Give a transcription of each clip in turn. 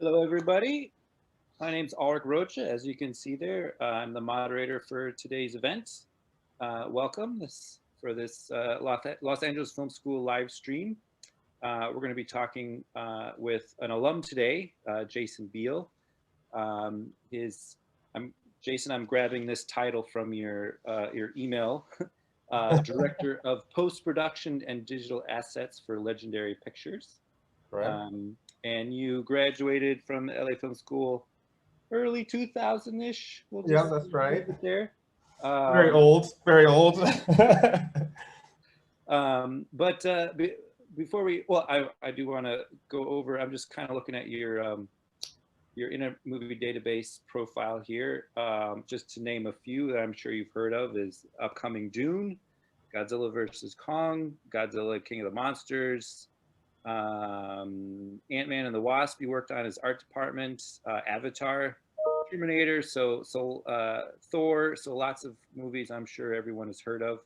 Hello, everybody. My name's Ulrich Rocha. As you can see there, I'm the moderator for today's event. Welcome for this Los Angeles Film School live stream. We're going to be talking with an alum today, Jason Beal. Jason, I'm grabbing this title from your email. Director of Post-Production and Digital Assets for Legendary Pictures. Right. And you graduated from the LA Film School early 2000-ish. Yeah, that's right. There. Very old, very old. Before I do want to go over. I'm just kind of looking at your Internet Movie Database profile here. Just to name a few that I'm sure you've heard of is upcoming Dune, Godzilla vs. Kong, Godzilla King of the Monsters, Ant-Man and the Wasp you worked on his art department, Avatar, Terminator, Thor, so lots of movies I'm sure everyone has heard of.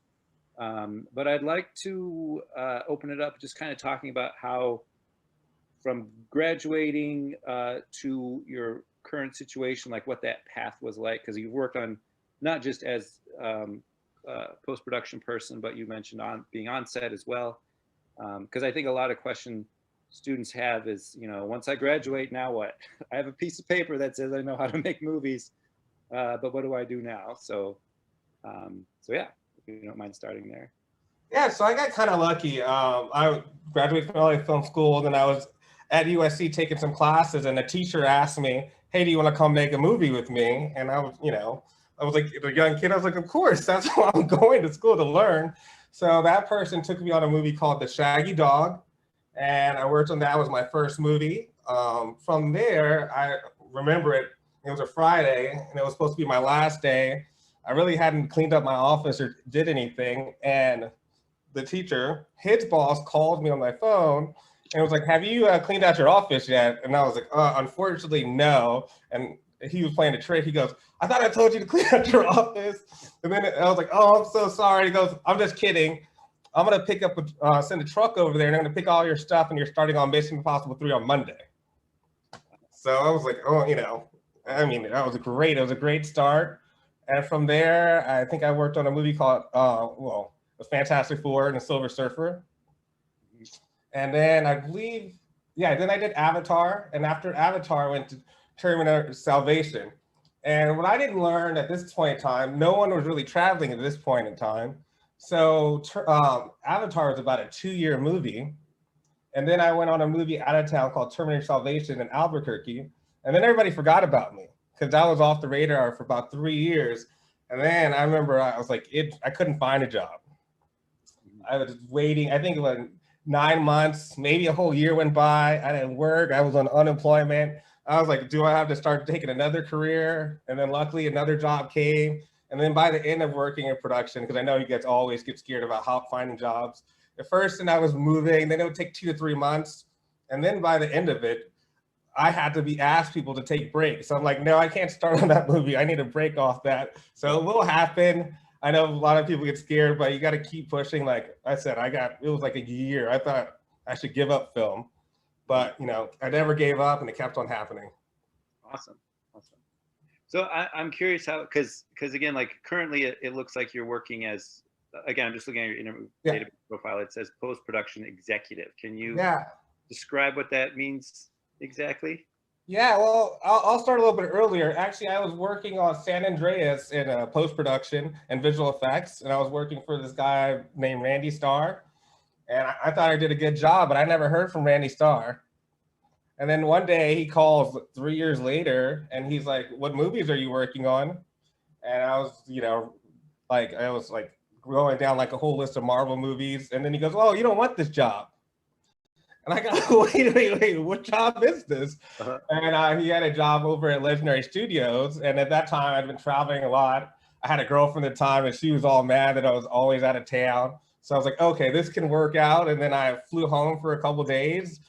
But I'd like to open it up just kind of talking about how from graduating to your current situation, like what that path was like, because you've worked on not just as post-production person, but you mentioned being on set as well. Because I think a lot of question students have is, once I graduate, now what? I have a piece of paper that says I know how to make movies, but what do I do now? So yeah, if you don't mind starting there. Yeah, so I got kind of lucky. I graduated from LA Film School, and I was at USC taking some classes, and a teacher asked me, "Hey, do you want to come make a movie with me?" And I was like a young kid. I was like, "Of course, that's why I'm going to school to learn." So that person took me on a movie called The Shaggy Dog, and I worked on that. It was my first movie. From there, I remember it was a Friday, and it was supposed to be my last day. I really hadn't cleaned up my office or did anything, and the teacher, his boss, called me on my phone and was like, "Have you cleaned out your office yet?" And I was like, "Unfortunately, no." And he was playing a trick. He goes, "I thought I told you to clean out your office." And then I was like, "Oh, I'm so sorry." He goes, "I'm just kidding. I'm going to send a truck over there, and I'm going to pick all your stuff, and you're starting on Mission Impossible 3 on Monday." So I was like, "Oh, that was great. It was a great start." And from there, I think I worked on a movie called, The Fantastic Four and the Silver Surfer. And then I believe, then I did Avatar. And after Avatar, I went to Terminator Salvation. And what I didn't learn at this point in time, no one was really traveling at this point in time. So Avatar was about a 2-year movie. And then I went on a movie out of town called Terminator Salvation in Albuquerque. And then everybody forgot about me because I was off the radar for about 3 years. And then I remember I was like, I couldn't find a job. I was waiting. I think it was 9 months, maybe a whole year went by. I didn't work. I was on unemployment. I was like, do I have to start taking another career? And then luckily another job came. And then by the end of working in production, because I know you guys always get scared about finding jobs. At first, and I was moving, then it would take 2 to 3 months. And then by the end of it, I had to asked people to take breaks. So I'm like, no, I can't start on that movie. I need a break off that. So it will happen. I know a lot of people get scared, but you got to keep pushing. Like I said, it was like a year. I thought I should give up film, but I never gave up, and it kept on happening. Awesome. So I'm curious how, because again, like currently it looks like you're working as, again, I'm just looking at your Internet Database profile. It says post-production executive. Can you describe what that means exactly? Yeah, well, I'll start a little bit earlier. Actually, I was working on San Andreas in post-production and visual effects, and I was working for this guy named Randy Starr, and I thought I did a good job, but I never heard from Randy Starr. And then one day he calls 3 years later, and he's like, "What movies are you working on?" And I was, going down like a whole list of Marvel movies, and then he goes, "Oh, you don't want this job." And I go, wait, what job is this? Uh-huh. And he had a job over at Legendary Studios. And at that time, I'd been traveling a lot. I had a girlfriend at the time, and she was all mad that I was always out of town. So I was like, okay, this can work out. And then I flew home for a couple of days,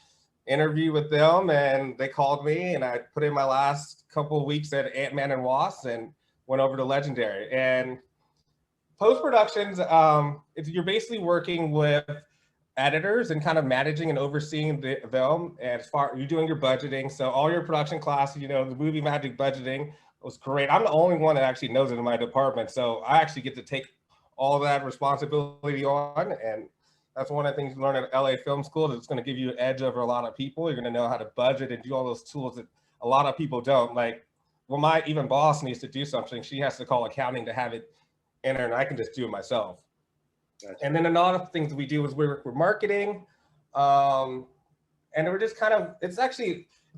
interviewed with them, and they called me. And I put in my last couple of weeks at Ant-Man and Wasp and went over to Legendary. And post-productions, you're basically working with editors and kind of managing and overseeing them as far you're doing your budgeting. So all your production classes, you know, the movie magic budgeting was great. I'm the only one that actually knows it in my department. So I actually get to take all that responsibility on. And that's one of the things you learn at LA Film School. It's going to give you an edge over a lot of people. You're going to know how to budget and do all those tools that a lot of people don't. Like, well, my even boss needs to do something. She has to call accounting to have it in her, and I can just do it myself. Gotcha. And then another things we do is we work with marketing. And we're just kind of, it's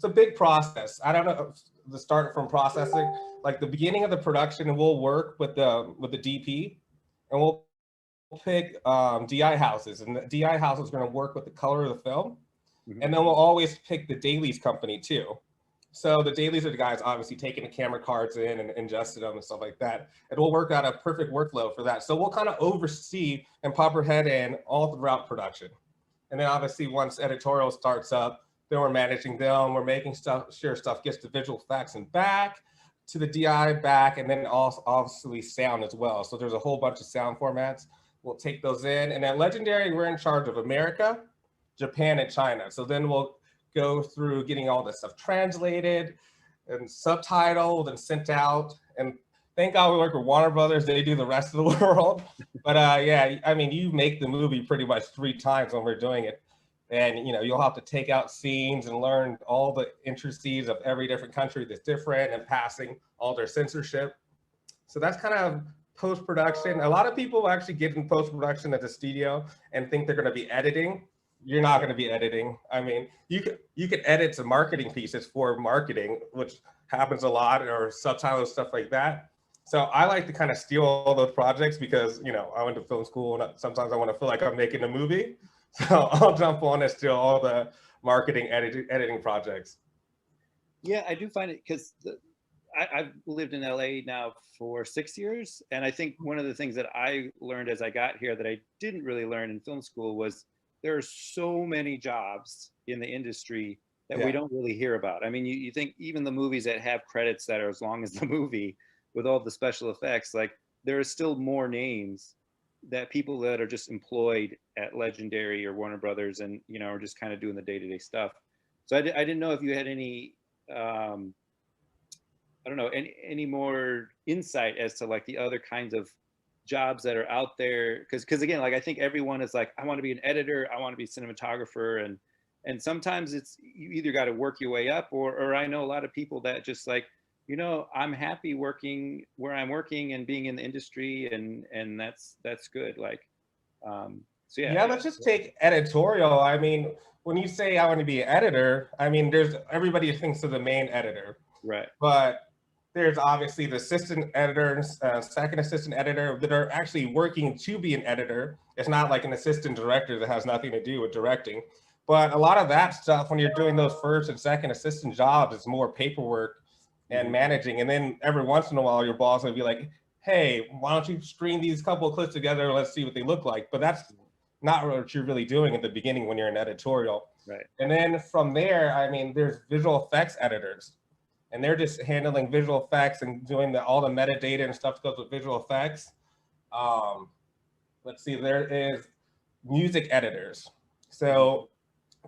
a big process. I don't know, the start from processing, like the beginning of the production, we'll work with the DP, and we'll pick DI houses, and the DI house is going to work with the color of the film. Mm-hmm. And then we'll always pick the dailies company too. So the dailies are the guys obviously taking the camera cards in and ingesting them and stuff like that. And we'll work out a perfect workflow for that. So we'll kind of oversee and pop our head in all throughout production. And then obviously once editorial starts up, then we're managing them. We're making sure stuff gets to visual effects and back to the DI back, and then also obviously sound as well. So there's a whole bunch of sound formats. We'll take those in. And at Legendary, we're in charge of America, Japan, and China. So then we'll go through getting all this stuff translated and subtitled and sent out. And thank God we work with Warner Brothers. They do the rest of the world. But yeah, I mean, you make the movie pretty much 3 times when we're doing it. And, you know, you'll have to take out scenes and learn all the intricacies of every different country that's different and passing all their censorship. So that's kind of post-production. A lot of people actually get in post-production at the studio and think they're going to be editing. You're not going to be editing. I mean, you can edit some marketing pieces for marketing, which happens a lot, or subtitles, stuff like that. So I like to kind of steal all those projects because, you know, I went to film school and sometimes I want to feel like I'm making a movie. So I'll jump on and steal all the marketing editing projects. Yeah, I do find it because I've lived in LA now for 6 years. And I think one of the things that I learned as I got here that I didn't really learn in film school was there are so many jobs in the industry that we don't really hear about. I mean, you think even the movies that have credits that are as long as the movie with all the special effects, like there are still more names that people that are just employed at Legendary or Warner Brothers and, you know, are just kind of doing the day-to-day stuff. So I didn't know if you had any, I don't know, any more insight as to like the other kinds of jobs that are out there. Cause again, like I think everyone is like, I want to be an editor, I want to be a cinematographer. And sometimes it's, you either got to work your way up or I know a lot of people that just like, you know, I'm happy working where I'm working and being in the industry and that's good. Like, so yeah. Yeah, let's just take editorial. I mean, when you say I want to be an editor, I mean, everybody thinks of the main editor. Right. But there's obviously the assistant editors, second assistant editor that are actually working to be an editor. It's not like an assistant director that has nothing to do with directing. But a lot of that stuff, when you're doing those first and second assistant jobs, it's more paperwork and managing. And then every once in a while, your boss will be like, hey, why don't you string these couple of clips together? Let's see what they look like. But that's not what you're really doing at the beginning when you're in editorial. Right. And then from there, I mean, there's visual effects editors. And they're just handling visual effects and doing all the metadata and stuff that goes with visual effects. Let's see, there is music editors. So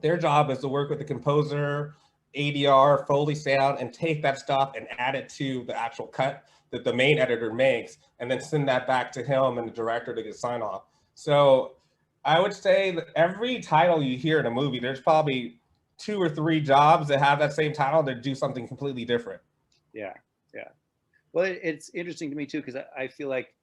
their job is to work with the composer, ADR, Foley sound, and take that stuff and add it to the actual cut that the main editor makes, and then send that back to him and the director to get sign off. So I would say that every title you hear in a movie, there's probably 2 or 3 jobs that have that same title that do something completely different. Yeah, yeah. Well, it's interesting to me too, because I feel like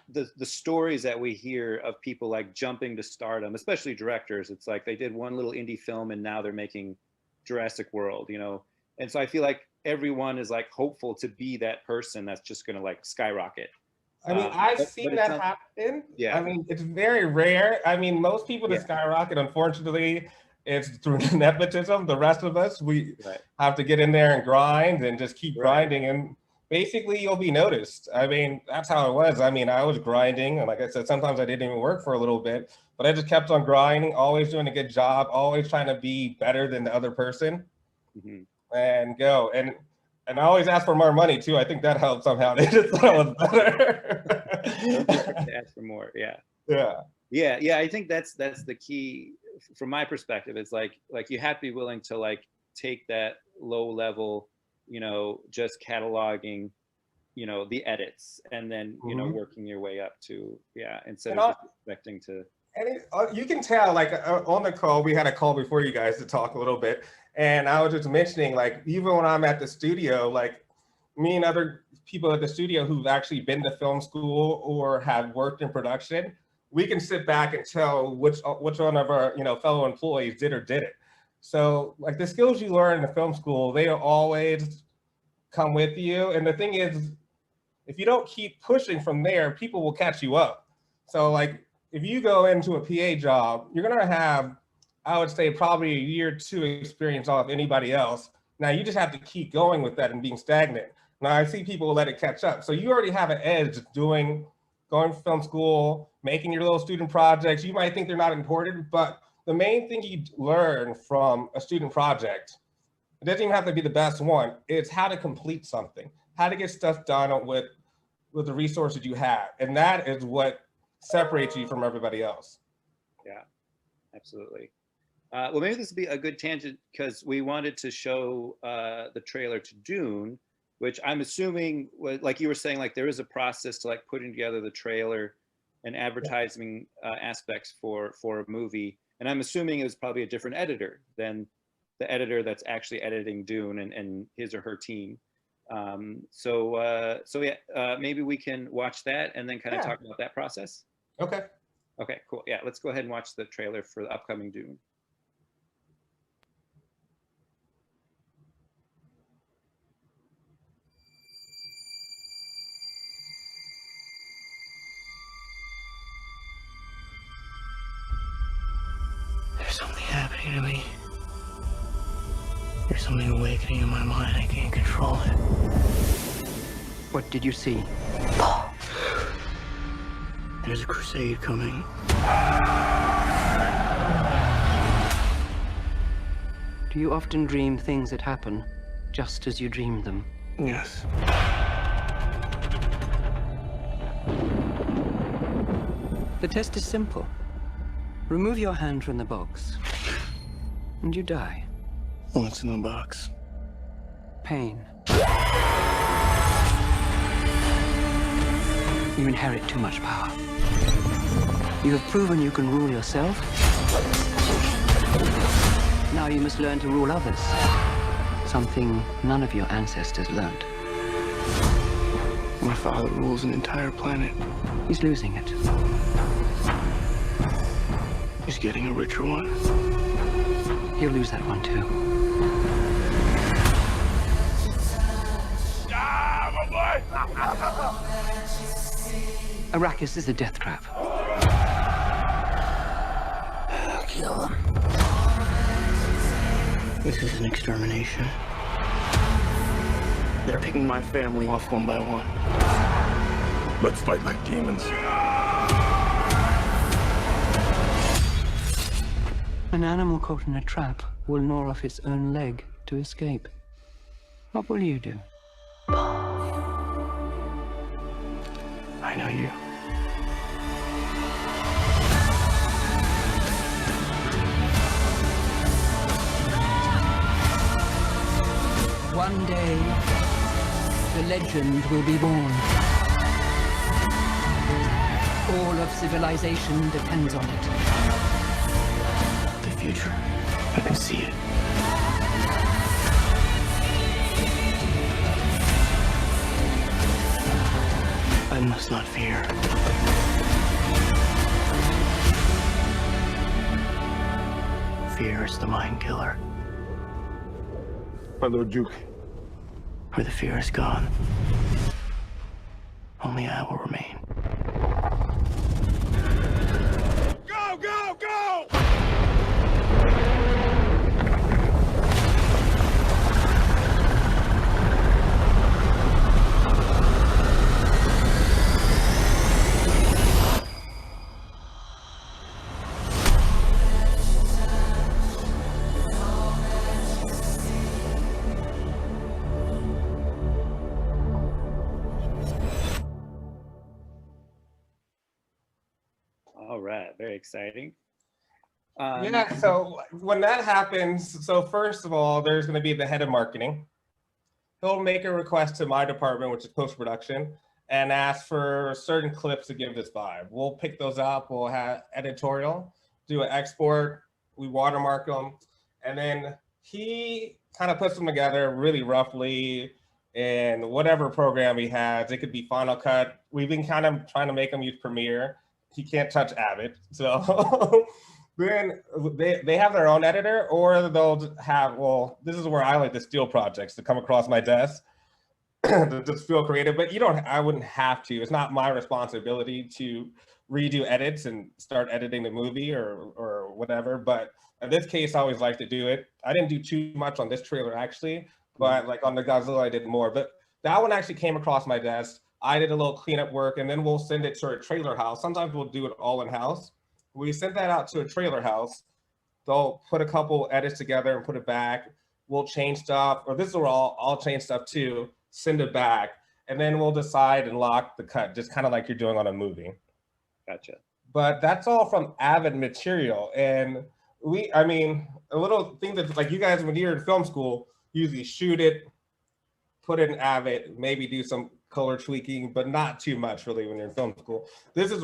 the stories that we hear of people like jumping to stardom, especially directors, it's like they did one little indie film and now they're making Jurassic World, you know? And so I feel like everyone is like hopeful to be that person that's just gonna like skyrocket. I mean, I've seen that happen. Yeah. I mean, it's very rare. I mean, most people that skyrocket, unfortunately, it's through nepotism. The rest of us, we have to get in there and grind and just keep grinding. And basically, you'll be noticed. I mean, that's how it was. I mean, I was grinding. And like I said, sometimes I didn't even work for a little bit. But I just kept on grinding, always doing a good job, always trying to be better than the other person and go. And I always ask for more money, too. I think that helped somehow. They just thought it was better. Don't ask for more, yeah. Yeah. Yeah, yeah, I think that's the key from my perspective. It's like you have to be willing to like take that low level, just cataloging, the edits, and then Mhm. working your way up to, yeah, instead And of I, just expecting to. you can tell, like on the call, we had a call before you guys to talk a little bit, and I was just mentioning, like, even when I'm at the studio, like me and other people at the studio who've actually been to film school or have worked in production, we can sit back and tell which one of our fellow employees did or didn't. So like the skills you learn in the film school, they always come with you. And the thing is, if you don't keep pushing from there, people will catch you up. So like if you go into a PA job, you're gonna have, I would say, probably a year or two experience off anybody else. Now you just have to keep going with that and being stagnant. Now I see people let it catch up. So you already have an edge going to film school, making your little student projects. You might think they're not important, but the main thing you learn from a student project, it doesn't even have to be the best one, it's how to complete something, how to get stuff done with the resources you have. And that is what separates you from everybody else. Yeah, absolutely. Well, maybe this would be a good tangent because we wanted to show the trailer to Dune, which I'm assuming, like you were saying, like there is a process to like putting together the trailer and advertising aspects for a movie. And I'm assuming it was probably a different editor than the editor that's actually editing Dune and his or her team. So yeah, maybe we can watch that and then kind of Yeah. talk about that process. Okay. Okay, cool. Yeah, let's go ahead and watch the trailer for the upcoming Dune. There's something happening to me. There's something awakening in my mind. I can't control it. What did you see? There's a crusade coming. Do you often dream things that happen just as you dreamed them? Yes. The test is simple. Remove your hand from the box, and you die. What's in the box? Pain. You inherit too much power. You have proven you can rule yourself. Now you must learn to rule others. Something none of your ancestors learned. My father rules an entire planet. He's losing it. He's getting a richer one. He'll lose that one too. Arrakis is a death trap. I'll kill him. This is an extermination. They're picking my family off one by one. Let's fight like demons. An animal caught in a trap will gnaw off its own leg to escape. What will you do? I know you. One day, the legend will be born. All of civilization depends on it. The future. I can see it. I must not fear. Fear is the mind killer. My Lord Duke. Where the fear is gone, only I will remain. Go, go, go! right, very exciting. Yeah, so when that happens, so first of all, there's going to be the head of marketing. He'll make a request to my department, which is post-production, and ask for certain clips to give this vibe. We'll pick those up, we'll have editorial, do an export, we watermark them, and then he kind of puts them together really roughly in whatever program he has. It could be Final Cut. We've been kind of trying to make him use Premiere. He can't touch Avid, so then they have their own editor, or they'll have, well, this is where I like to steal projects to come across my desk to just feel creative, but I wouldn't have to. It's not my responsibility to redo edits and start editing the movie or whatever. But in this case, I always like to do it. I didn't do too much on this trailer actually, but like on the Godzilla, I did more. But that one actually came across my desk. I did a little cleanup work, and then we'll send it to a trailer house. Sometimes we'll do it all in-house. We sent that out to a trailer house. They'll put a couple edits together and put it back. We'll change stuff, or this is where I'll change stuff too, send it back, and then we'll decide and lock the cut, just kind of like you're doing on a movie. Gotcha. But that's all from Avid material. And I mean, a little thing that like you guys, when you're in film school, usually shoot it, put it in Avid, maybe do some color tweaking, but not too much really when you're in film school. This is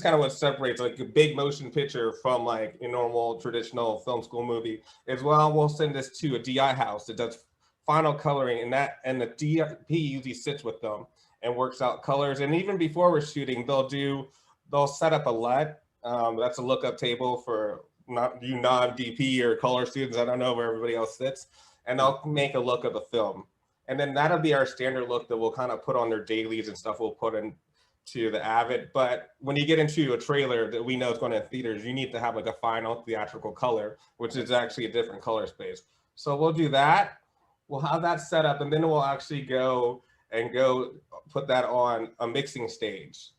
kind of what separates like a big motion picture from like a normal traditional film school movie. As well, we'll send this to a DI house that does final coloring, and the DP usually sits with them and works out colors. And even before we're shooting, they'll set up a LUT. That's a lookup table for non-DP or color students. I don't know where everybody else sits, and they'll make a look of the film. And then that'll be our standard look that we'll kind of put on their dailies and stuff we'll put in to the Avid. But when you get into a trailer that we know is going to theaters, you need to have like a final theatrical color, which is actually a different color space. So we'll do that. We'll have that set up, and then we'll actually go put that on a mixing stage.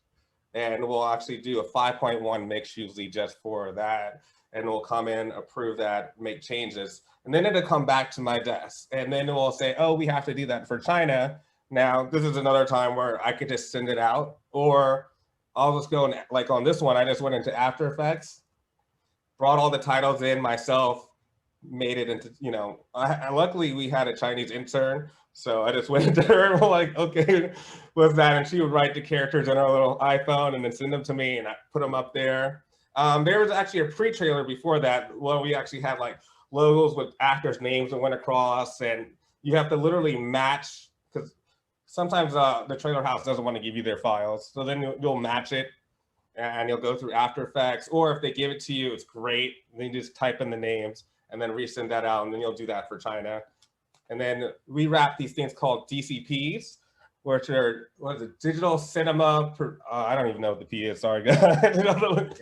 And we'll actually do a 5.1 mix usually just for that. And we'll come in, approve that, make changes. And then it'll come back to my desk. And then we'll say, oh, we have to do that for China. Now, this is another time where I could just send it out, or I'll just go and like on this one, I just went into After Effects, brought all the titles in myself, made it into, you know, luckily we had a Chinese intern. So I just went into her and like, okay, what's that? And she would write the characters on her little iPhone and then send them to me, and I put them up there. There was actually a pre-trailer before that where we actually had like logos with actors' names that went across, and you have to literally match, because sometimes the trailer house doesn't want to give you their files. So then you'll match it, and you'll go through After Effects, or if they give it to you, it's great. Then you just type in the names and then resend that out, and then you'll do that for China. And then we wrap these things called DCPs, which are, what is it, digital cinema, I don't even know what the P is, sorry guys.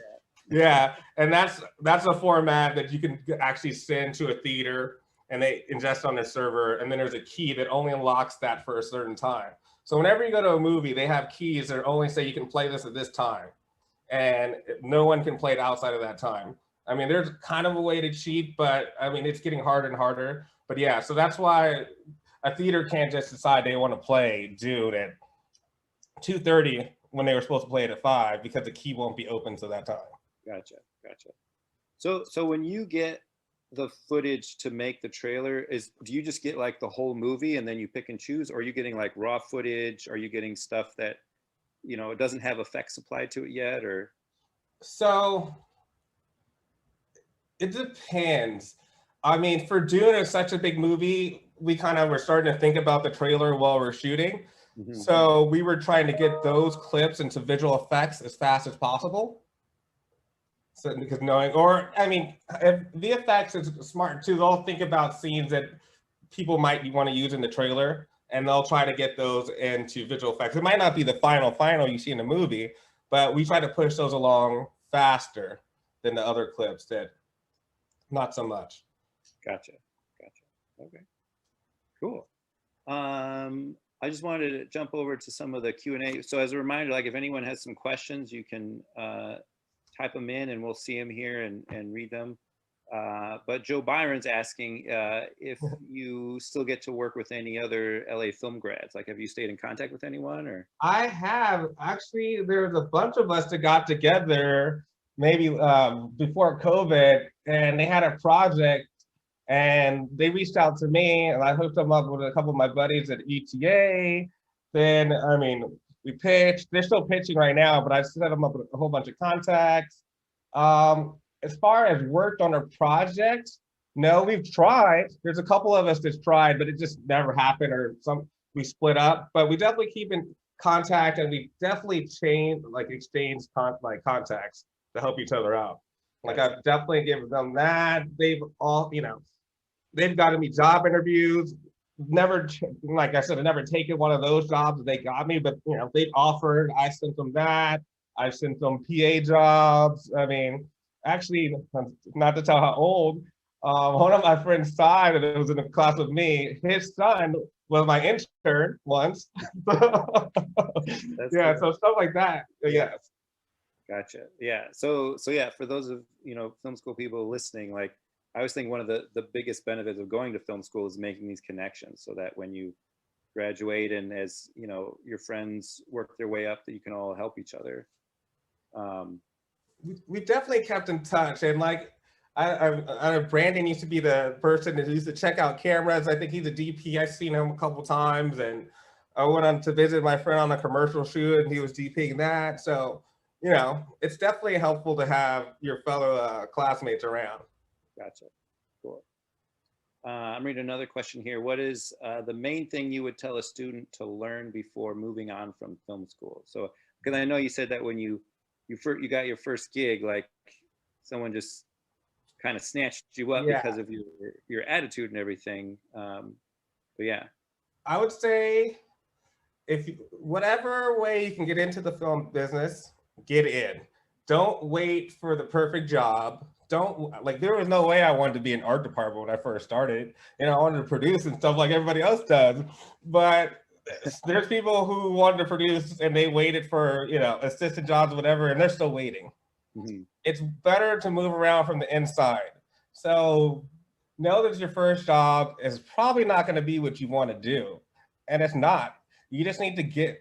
Yeah, and that's a format that you can actually send to a theater, and they ingest on their server, and then there's a key that only unlocks that for a certain time. So whenever you go to a movie, they have keys that only say you can play this at this time, and no one can play it outside of that time. I mean, there's kind of a way to cheat, but I mean, it's getting harder and harder. But yeah, so that's why a theater can't just decide they want to play Dune at 2:30 when they were supposed to play it at 5, because the key won't be open to that time. Gotcha. So when you get the footage to make the trailer, do you just get like the whole movie and then you pick and choose, or are you getting like raw footage? Are you getting stuff that, you know, it doesn't have effects applied to it yet, or? So it depends. I mean, for Dune, it's such a big movie, we kind of were starting to think about the trailer while we're shooting. Mm-hmm. So we were trying to get those clips into visual effects as fast as possible. So, because I mean, VFX is smart too. They'll think about scenes that people might want to use in the trailer, and they'll try to get those into visual effects. It might not be the final you see in the movie, but we try to push those along faster than the other clips that not so much. Gotcha. Okay, cool. I just wanted to jump over to some of the Q&A. So as a reminder, like if anyone has some questions, you can type them in and we'll see them here and read them. But Joe Byron's asking if you still get to work with any other LA film grads. Like, have you stayed in contact with anyone, or? I have actually. There's a bunch of us that got together maybe before COVID, and they had a project, and they reached out to me, and I hooked them up with a couple of my buddies at ETA. Then, I mean, we pitched. They're still pitching right now, but I set them up with a whole bunch of contacts. As far as worked on a project, no, we've tried. There's a couple of us that's tried, but it just never happened, or we split up. But we definitely keep in contact, and we definitely exchange contacts to help each other out. Like, I've definitely given them that. They've all, they've gotten me job interviews. Never, like I said, I never taken one of those jobs that they got me, but they've offered. I sent them that. I sent them PA jobs. I mean, actually, not to tell how old, one of my friends' son that was in a class with me, his son was my intern once. Yeah, cool. So stuff like that. Yes. Gotcha. Yeah. So yeah, for those of film school people listening, like, I always think one of the biggest benefits of going to film school is making these connections, so that when you graduate and as your friends work their way up, that you can all help each other. We definitely kept in touch, and like I Brandon used to be the person that used to check out cameras. I think he's a DP. I've seen him a couple times, and I went on to visit my friend on a commercial shoot, and he was DPing that. So it's definitely helpful to have your fellow classmates around. Gotcha. Cool. I'm reading another question here. What is the main thing you would tell a student to learn before moving on from film school? So, because I know you said that when you got your first gig, like, someone just kind of snatched you up because of your attitude and everything. But yeah, I would say whatever way you can get into the film business, get in. Don't wait for the perfect job. There was no way I wanted to be in art department when I first started. I wanted to produce and stuff like everybody else does. But there's people who wanted to produce and they waited for, assistant jobs, whatever, and they're still waiting. Mm-hmm. It's better to move around from the inside. So know that your first job is probably not going to be what you want to do. And it's not. You just need to get,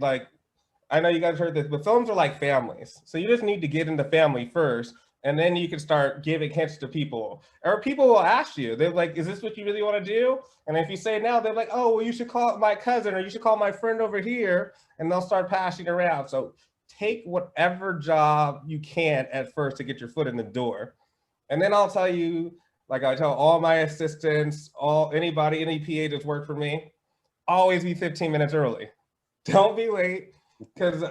I know you guys heard this, but films are like families. So you just need to get into family first, and then you can start giving hints to people. Or people will ask you, they're like, is this what you really want to do? And if you say no, they're like, oh, well, you should call my cousin, or you should call my friend over here, and they'll start passing around. So take whatever job you can at first to get your foot in the door. And then I'll tell you, like I tell all my assistants, any PA that's worked for me, always be 15 minutes early. Don't be late, because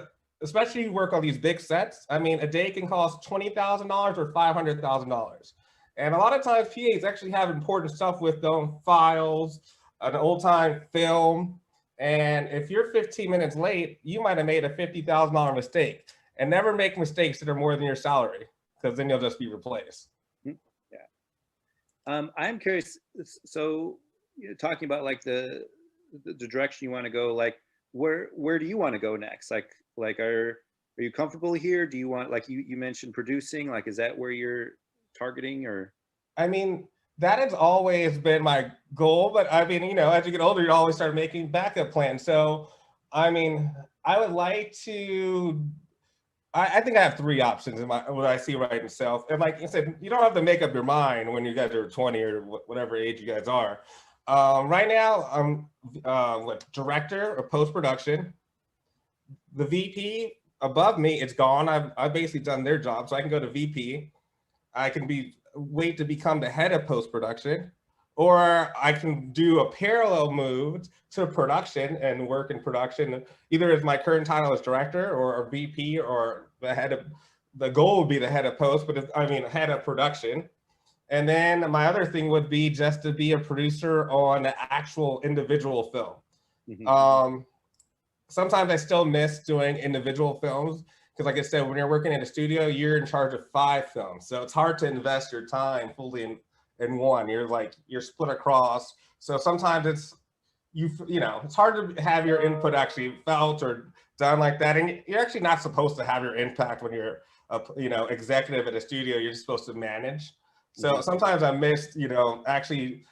especially you work on these big sets. I mean, a day can cost $20,000 or $500,000. And a lot of times PAs actually have important stuff with them, files, an old time film. And if you're 15 minutes late, you might have made a $50,000 mistake. And never make mistakes that are more than your salary, because then you'll just be replaced. Yeah. I'm curious. So talking about like the direction you want to go, like where do you want to go next? Like are you comfortable here? Do you want, like you mentioned producing, like, is that where you're targeting? Or I mean, that has always been my goal, but I mean, as you get older, you always start making backup plans. So I mean, I would like to, I think I have three options in what I see right in South. And like I said, you don't have to make up your mind when you guys are 20 or whatever age you guys are. Right now, I'm director of post-production. The VP above me, it's gone. I've basically done their job, so I can go to VP. I can wait to become the head of post-production, or I can do a parallel move to production and work in production, either as my current title as director or a VP or the goal would be the head of post, but head of production. And then my other thing would be just to be a producer on the actual individual film. Mm-hmm. Sometimes I still miss doing individual films, because like I said, when you're working in a studio, you're in charge of 5 films. So it's hard to invest your time fully in one. You're split across. So sometimes it's hard to have your input actually felt or done like that. And you're actually not supposed to have your impact when you're executive at a studio. You're just supposed to manage. So sometimes I missed, actually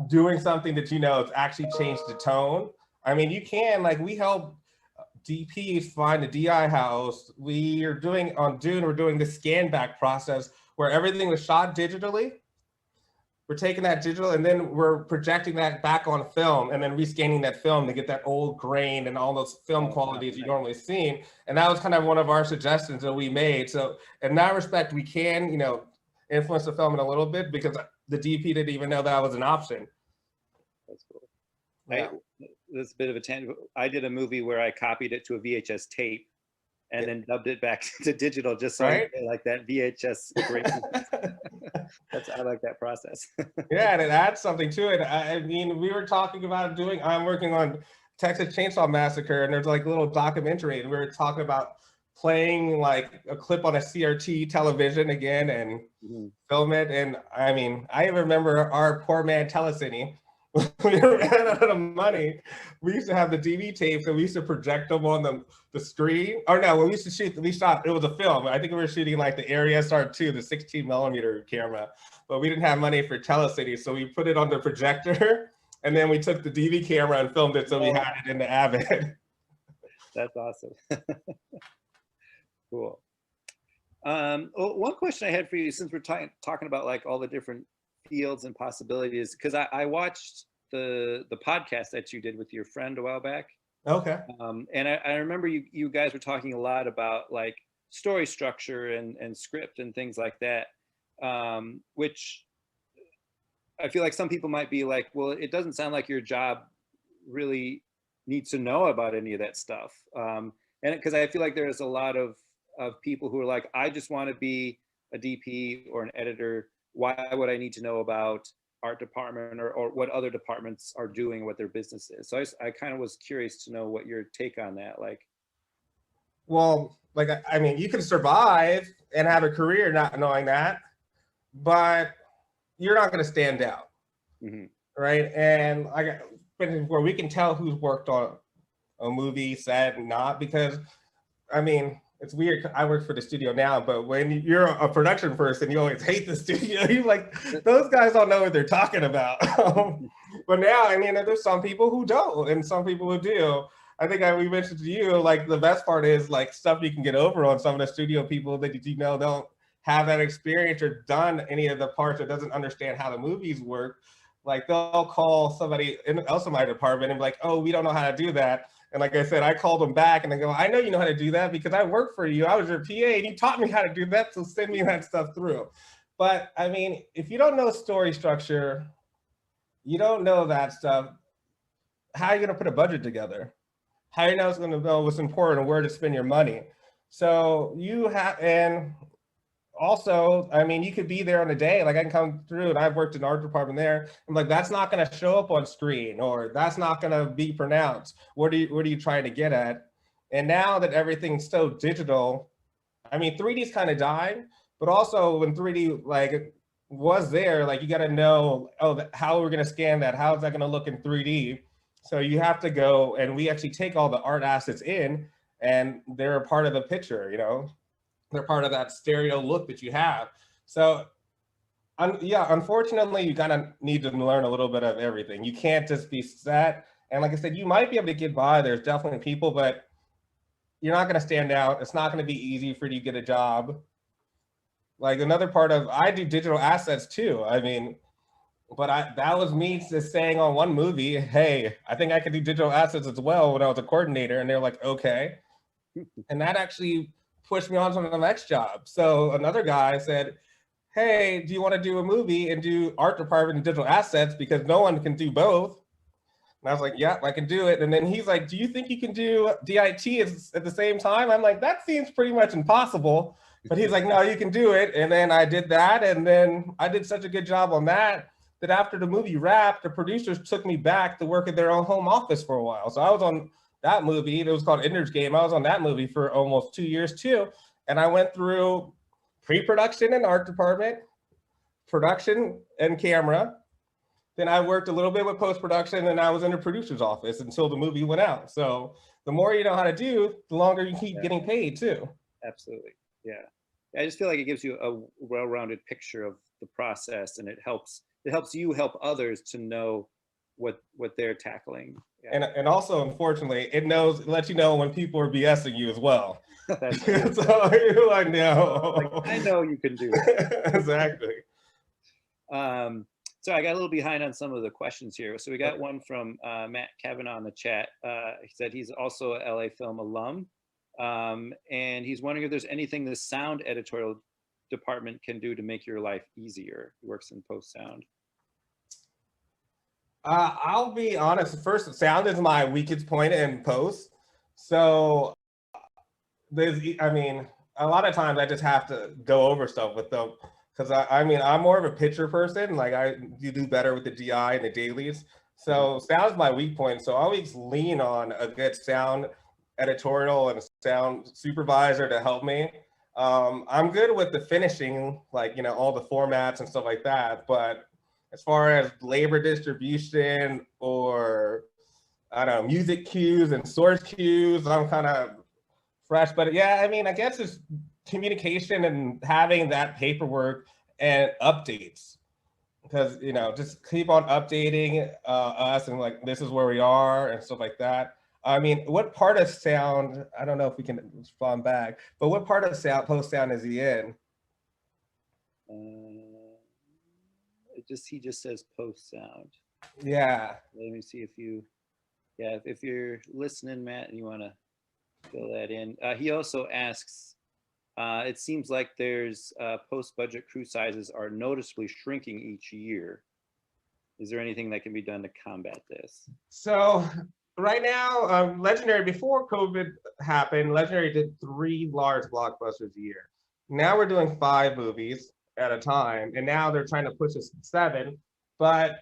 doing something that, it's actually changed the tone. I mean, you can, like, we help DPs find the DI house. We are doing, on Dune, we're doing the scan back process where everything was shot digitally. We're taking that digital and then we're projecting that back on film and then rescanning that film to get that old grain and all those film qualities you normally see. And that was kind of one of our suggestions that we made. So in that respect, we can, influence the film in a little bit because the DP didn't even know that was an option. That's cool. Yeah. This is a bit of a tangent. I did a movie where I copied it to a VHS tape and then dubbed it back to digital just so I could like that VHS. I like that process. Yeah, and it adds something to it. I mean, we were talking about I'm working on Texas Chainsaw Massacre, and there's like a little documentary, and we were talking about playing like a clip on a CRT television again and film it. And I mean, I remember our poor man Telecine. We ran out of money. We used to have the DV tapes and we used to project them on the screen. Or no, we used to shoot, it was a film. I think we were shooting like the Area SR2, the 16mm camera, but we didn't have money for Telecity. So we put it on the projector and then we took the DV camera and filmed it. So we had it in the Avid. That's awesome. Cool. One question I had for you, since we're talking about like all the different fields and possibilities, because I watched the podcast that you did with your friend a while back. Okay. And I remember you guys were talking a lot about like story structure and script and things like that, which I feel like some people might be like, well, it doesn't sound like your job really needs to know about any of that stuff. And because I feel like there's a lot of people who are like, I just want to be a DP or an editor. Why would I need to know about art department or what other departments are doing, what their business is? So I kind of was curious to know what your take on that. Like, well, like, I mean, you can survive and have a career not knowing that, but you're not going to stand out, right? And where we can tell who's worked on a movie set and not, because, I mean, it's weird. I work for the studio now, but when you're a production person, you always hate the studio. You're like, those guys don't know what they're talking about. But now, I mean, there's some people who don't, and some people who do. I think we mentioned to you, like, the best part is like stuff you can get over on some of the studio people that don't have that experience or done any of the parts or doesn't understand how the movies work. Like, they'll call somebody else in my department and be like, oh, we don't know how to do that. And like I said, I called them back and they go, I know you know how to do that because I worked for you. I was your PA and you taught me how to do that. So send me that stuff through. But I mean, if you don't know story structure, you don't know that stuff, how are you going to put a budget together? How are you going to know what's important and where to spend your money? So you have, and also, I mean, you could be there on a day, like I can come through and I've worked in the art department there. I'm like, that's not going to show up on screen, or that's not going to be pronounced. What are you trying to get at? And now that everything's so digital, I mean, 3D's kind of died, but also when 3D like was there, like you got to know, how we're going to scan that. How is that going to look in 3D? So you have to go, and we actually take all the art assets in and they're a part of the picture, They're part of that stereo look that you have. So yeah, unfortunately, you kind of need to learn a little bit of everything. You can't just be set. And like I said, you might be able to get by. There's definitely people, but you're not going to stand out. It's not going to be easy for you to get a job. Like another part of, I do digital assets too. I mean, but that was me just saying on one movie, hey, I think I could do digital assets as well when I was a coordinator. And they're like, okay. And that actually pushed me on to the next job. So another guy said, hey, do you want to do a movie and do art department and digital assets, because no one can do both? And I was like, yeah, I can do it. And then he's like, do you think you can do DIT at the same time? I'm like, that seems pretty much impossible. But he's like, no, you can do it. And then I did that. And then I did such a good job on that after the movie wrapped, the producers took me back to work at their own home office for a while. So I was on that movie. It was called Ender's Game. I was on that movie for almost 2 years too. And I went through pre-production and art department, production and camera. Then I worked a little bit with post-production, and I was in the producer's office until the movie went out. So the more you know how to do, the longer you keep getting paid too. Absolutely. Yeah. I just feel like it gives you a well-rounded picture of the process, and it helps you help others to know what they're tackling. Yeah. And also, unfortunately, it lets you know when people are BSing you as well. That's true. So you're like, no. Like, I know you can do it. Exactly. So I got a little behind on some of the questions here. So we got one from Matt Kavanaugh in the chat. He said he's also a LA Film alum. And he's wondering if there's anything the sound editorial department can do to make your life easier. He works in post sound. I'll be honest. First, sound is my weakest point in post. So I mean, a lot of times I just have to go over stuff with them because I mean, I'm more of a picture person. Like you do better with the DI and the dailies. So sound is my weak point. So I always lean on a good sound editorial and sound supervisor to help me. I'm good with the finishing, like, you know, all the formats and stuff like that. But as far as labor distribution or, I don't know, music cues and source cues, I'm kind of fresh. But yeah, I mean, I guess it's communication and having that paperwork and updates. Because, you know, just keep on updating us and like, this is where we are and stuff like that. I mean, what part of sound, I don't know if we can respond back, but what part of sound, post sound is he in? He just says post sound. Yeah. Let me see if you're listening, Matt, and you want to fill that in. He also asks, it seems like there's post-budget crew sizes are noticeably shrinking each year. Is there anything that can be done to combat this? So right now, Legendary, before COVID happened, Legendary did 3 large blockbusters a year. Now we're doing 5 movies at a time, and now they're trying to push us to 7. But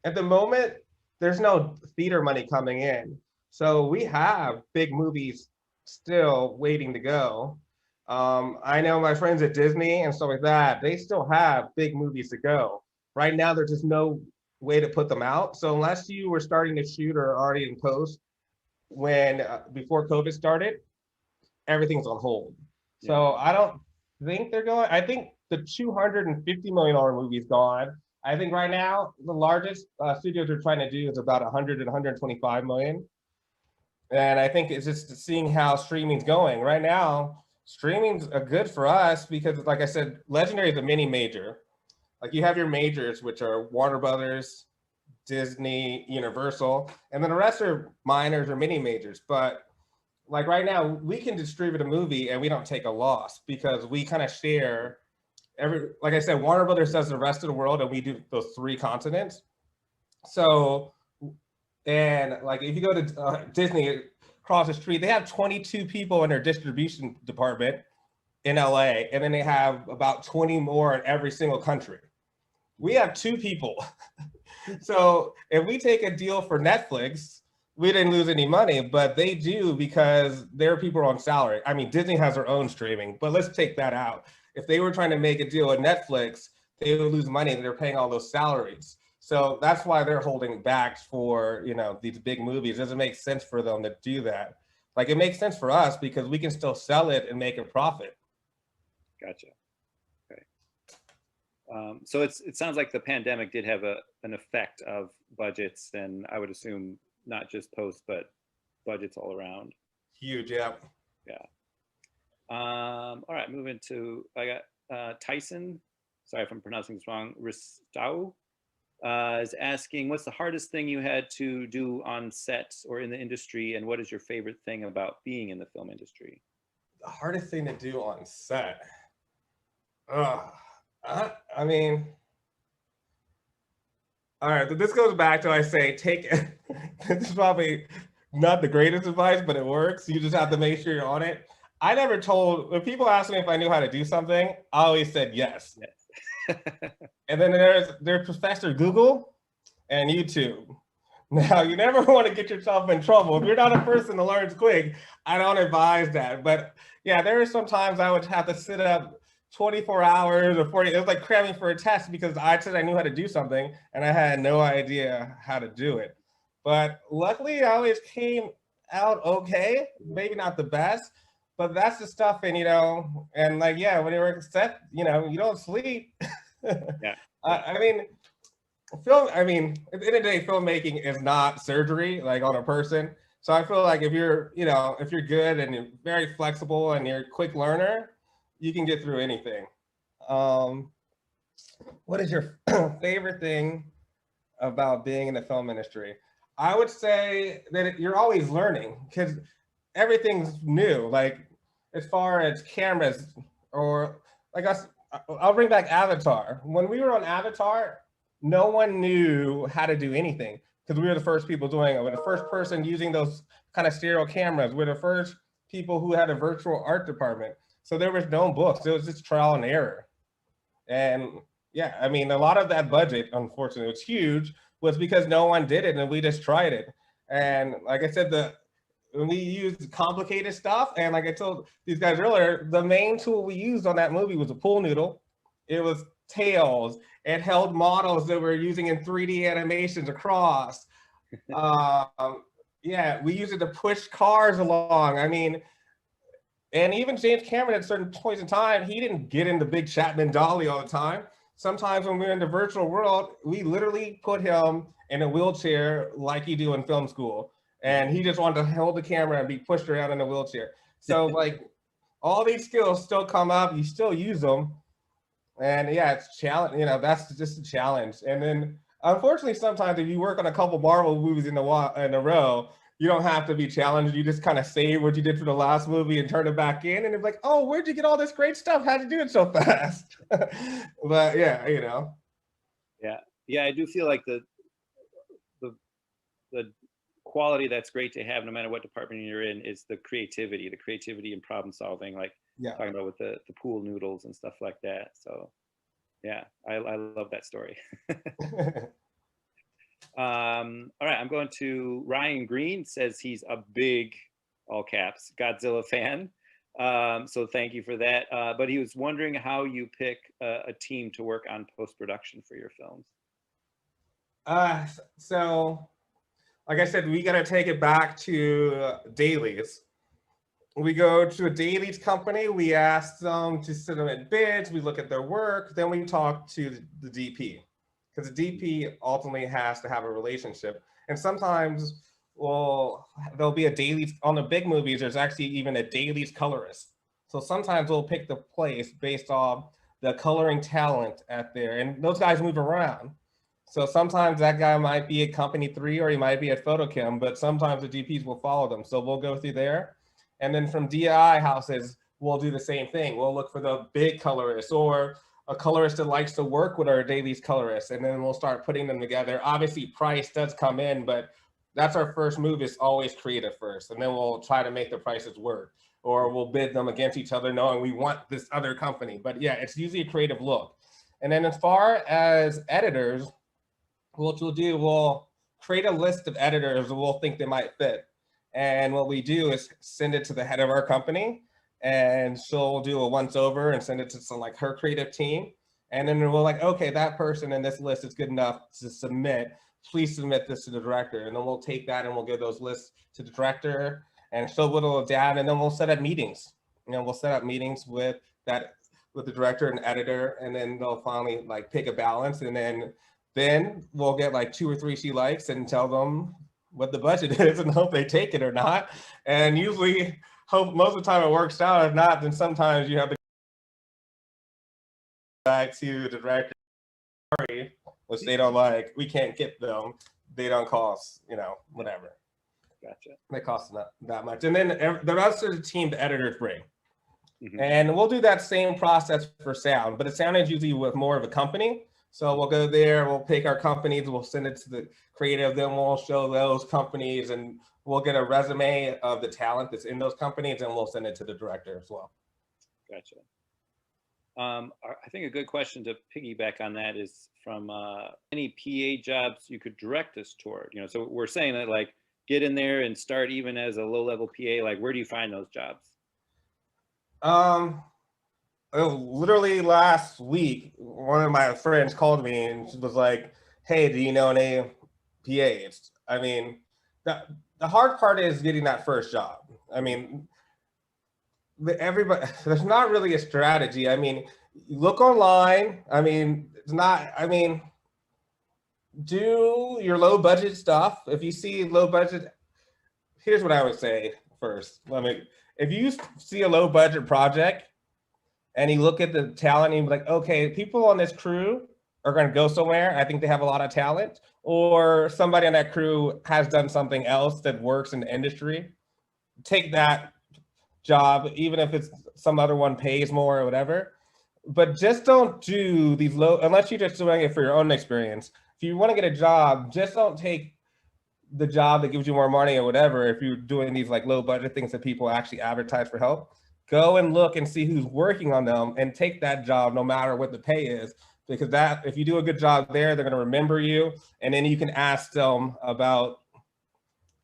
at the moment, there's no theater money coming in. So we have big movies still waiting to go. I know my friends at Disney and stuff like that, they still have big movies to go. Right now, there's just no way to put them out. So unless you were starting to shoot or already in post when before COVID started, everything's on hold. Yeah. So I don't think they're going. I think the $250 million movie is gone. I think right now the largest studios are trying to do is about 100 and 125 million. And I think it's just seeing how streaming's going right now. Streaming's good for us because, like I said, Legendary is a mini major. Like you have your majors, which are Warner Brothers, Disney, Universal, and then the rest are minors or mini majors. But like right now, we can distribute a movie and we don't take a loss because we kind of share like I said, Warner Brothers does the rest of the world and we do those 3 continents. So, and like if you go to Disney across the street, they have 22 people in their distribution department in LA, and then they have about 20 more in every single country. We have 2 people. So if we take a deal for Netflix, we didn't lose any money, but they do because their people are on salary. I mean, Disney has their own streaming, but let's take that out. If they were trying to make a deal with Netflix, they would lose money and they're paying all those salaries. So that's why they're holding back for, you know, these big movies. It doesn't make sense for them to do that. Like it makes sense for us because we can still sell it and make a profit. Gotcha. Okay. So it sounds like the pandemic did have an effect of budgets, and I would assume not just post, but budgets all around. Huge, yeah. Yeah. All right, moving to, I got Tyson, sorry if I'm pronouncing this wrong, Ristau, is asking, what's the hardest thing you had to do on sets or in the industry, and what is your favorite thing about being in the film industry? The hardest thing to do on set? I mean, all right, this goes back to I say, this is probably not the greatest advice, but it works. You just have to make sure you're on it. I never told, when people ask me if I knew how to do something, I always said yes. And then there's Professor Google and YouTube. Now, you never want to get yourself in trouble. If you're not a person that learns quick, I don't advise that. But yeah, there are some times I would have to sit up 24 hours or 40. It was like cramming for a test because I said I knew how to do something and I had no idea how to do it. But luckily, I always came out okay. Maybe not the best, but that's the stuff. And, you know, and like, yeah, when you work set, you know, you don't sleep. Yeah. I mean, film. I mean, at the end of the day, filmmaking is not surgery, like on a person. So I feel like if you're, if you're good and you're very flexible and you're a quick learner, you can get through anything. Um, what is your favorite thing about being in the film industry? I would say that you're always learning because everything's new. Like as far as cameras, or like us, I'll bring back Avatar. When we were on Avatar, no one knew how to do anything because we were the first people doing it. We're the first person using those kind of stereo cameras. We're the first people who had a virtual art department. So there was no books. It was just trial and error. And yeah, I mean, a lot of that budget, unfortunately, was huge, was because no one did it and we just tried it. And like I said, when we used complicated stuff, and like I told these guys earlier, the main tool we used on that movie was a pool noodle. It was tails. It held models that we're using in 3D animations across. Yeah, we used it to push cars along. I mean, and even James Cameron at certain points in time, he didn't get into big Chapman dolly all the time. Sometimes when we're in the virtual world, we literally put him in a wheelchair like you do in film school. And he just wanted to hold the camera and be pushed around in a wheelchair. So like all these skills still come up, you still use them. And yeah, it's challenge, that's just a challenge. And then unfortunately, sometimes if you work on a couple Marvel movies in a row, you don't have to be challenged. You just kind of save what you did for the last movie and turn it back in. And it's like, oh, where'd you get all this great stuff? How'd you do it so fast? But yeah, Yeah, I do feel like the quality that's great to have no matter what department you're in is the creativity and problem solving, like talking about with the pool noodles and stuff like that. So yeah, I love that story. All right, I'm going to Ryan Green. Says he's a big, all caps, Godzilla fan. So thank you for that. But he was wondering how you pick a team to work on post-production for your films. So like I said, we got to take it back to dailies. We go to a dailies company, we ask them to submit bids, we look at their work, then we talk to the DP. Because the DP ultimately has to have a relationship. And sometimes, there'll be a dailies, on the big movies, there's actually even a dailies colorist. So sometimes we'll pick the place based off the coloring talent at there, and those guys move around. So sometimes that guy might be at Company 3 or he might be at Photochem, but sometimes the DPs will follow them. So we'll go through there. And then from DI houses, we'll do the same thing. We'll look for the big colorist or a colorist that likes to work with our dailies colorists, and then we'll start putting them together. Obviously price does come in, but that's our first move, is always creative first. And then we'll try to make the prices work, or we'll bid them against each other knowing we want this other company. But yeah, it's usually a creative look. And then as far as editors, what we'll do, we'll create a list of editors that we'll think they might fit. And what we do is send it to the head of our company, and she'll do a once over and send it to some like her creative team. And then we're like, okay, that person in this list is good enough to submit. Please submit this to the director. And then we'll take that and we'll give those lists to the director, and she'll whittle it down, and then we'll set up meetings. We'll set up meetings with the director and editor, and then they'll finally like pick a balance, and then we'll get like 2 or 3 she likes and tell them what the budget is and hope they take it or not. And usually hope most of the time it works out. If not, then sometimes you have to go back to the director, which they don't like. We can't get them. They don't cost, whatever. Gotcha. They cost not that much. And then the rest of the team, the editors bring. Mm-hmm. And we'll do that same process for sound, but the sound is usually with more of a company. So we'll go there, we'll pick our companies, we'll send it to the creative, then we'll show those companies, and we'll get a resume of the talent that's in those companies, and we'll send it to the director as well. Gotcha. I think a good question to piggyback on that is from any PA jobs you could direct us toward. So we're saying that like get in there and start even as a low-level PA. Like, where do you find those jobs? Literally last week, one of my friends called me and she was like, hey, do you know any PAs? I mean, the hard part is getting that first job. I mean, everybody, there's not really a strategy. I mean, look online. I mean, it's not, I mean, do your low budget stuff. If you see low budget, here's what I would say first. If you see a low budget project and you look at the talent and you're like, okay, people on this crew are going to go somewhere. I think they have a lot of talent, or somebody on that crew has done something else that works in the industry. Take that job, even if it's some other one pays more or whatever. But just don't do these low, unless you're just doing it for your own experience. If you want to get a job, just don't take the job that gives you more money or whatever. If you're doing these like low budget things that people actually advertise for help, go and look and see who's working on them and take that job no matter what the pay is. Because that, if you do a good job there, they're going to remember you, and then you can ask them about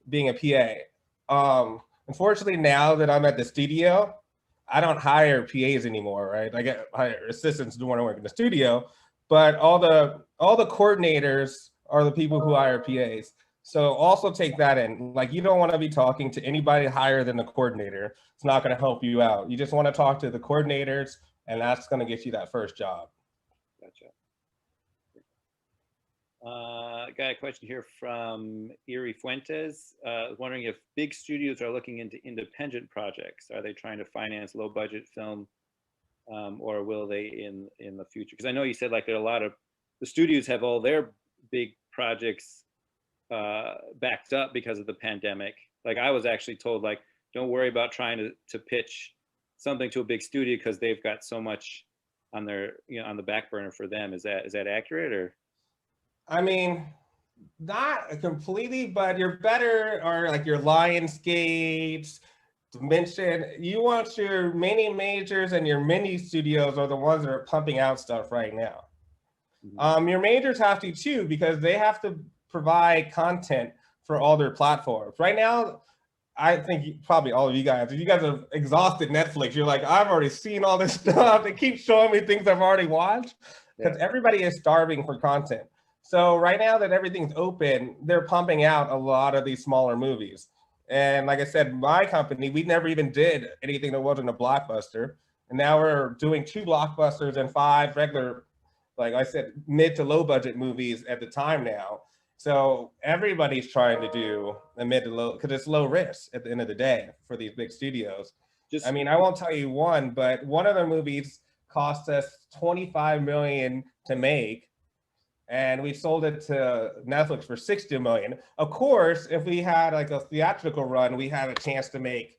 being a PA. Unfortunately, now that I'm at the studio, I don't hire PAs anymore, right? I get hire assistants to want to work in the studio, but all the coordinators are the people who hire PAs. So also take that in. Like, you don't want to be talking to anybody higher than the coordinator. It's not going to help you out. You just want to talk to the coordinators, and that's going to get you that first job. Gotcha. Got a question here from Erie Fuentes, wondering if big studios are looking into independent projects. Are they trying to finance low budget film, or will they in the future? Because I know you said like there are a lot of the studios have all their big projects backed up because of the pandemic. Like I was actually told like, don't worry about trying to pitch something to a big studio because they've got so much on their, on the back burner for them. Is that accurate, or? I mean, not completely, but you're better, or like your Lionsgate, Dimension. You want your mini majors and your mini studios are the ones that are pumping out stuff right now. Mm-hmm. Your majors have to too, because they have to provide content for all their platforms. Right now, I think probably all of you guys, if you guys have exhausted Netflix, you're like, I've already seen all this stuff. They keep showing me things I've already watched, because everybody is starving for content. So right now that everything's open, they're pumping out a lot of these smaller movies. And like I said, my company, we never even did anything that wasn't a blockbuster. And now we're doing 2 blockbusters and 5 regular, like I said, mid to low budget movies at the time now. So everybody's trying to do a mid to low, because it's low risk at the end of the day for these big studios. I mean, I won't tell you one, but one of the movies cost us $25 million to make, and we sold it to Netflix for $60 million. Of course, if we had like a theatrical run, we had a chance to make